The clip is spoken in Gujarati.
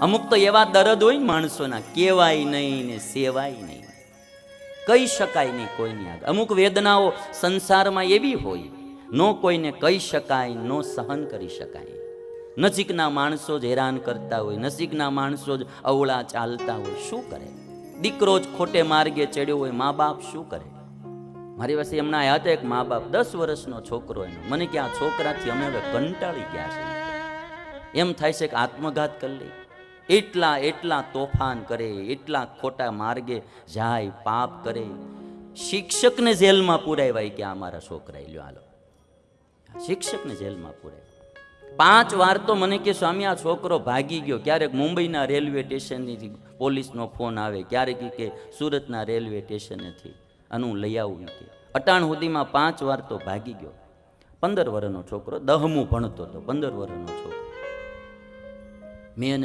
અમુક તો એવા દર્દ હોય ને માણસોના, કહેવાય નહીં ને સેવાય નહીં, કહી શકાય નહીં કોઈની આગળ. અમુક વેદનાઓ સંસારમાં એવી હોય, નો કોઈને કહી શકાય, નો સહન કરી શકાય. નજીકના માણસો જ હેરાન કરતા હોય, નજીકના માણસો જ અવળા ચાલતા હોય, શું કરે? દીકરો જ ખોટે માર્ગે ચડ્યો હોય, મા બાપ શું કરે? મારી પાસે એમના આયા હતા એક મા બાપ, 10 વર્ષનો છોકરો એનો. મને કે આ છોકરાથી અમે હવે કંટાળી ગયા છે, એમ થાય છે કે આત્મઘાત કરી લે. એટલા તોફાન કરે, એટલા ખોટા માર્ગે જાય, પાપ કરે. શિક્ષકને જેલમાં પુરાવ્યા કે આ મારા છોકરા લ્યો હાલો, શિક્ષકને જેલમાં પુરાવ્યા. 5 વાર તો મને કે સ્વામી આ છોકરો ભાગી ગયો. ક્યારેક મુંબઈના રેલવે સ્ટેશનથી પોલીસનો ફોન આવે, ક્યારેક કે સુરતના રેલવે સ્ટેશનેથી અને હું લઈ આવું કે. અટાણ સુધીમાં 5 વાર તો ભાગી ગયો. 15 વર્ષનો છોકરો, 10મું ભણતો હતો, 15 વર્ષનો છોકરો. મેં એને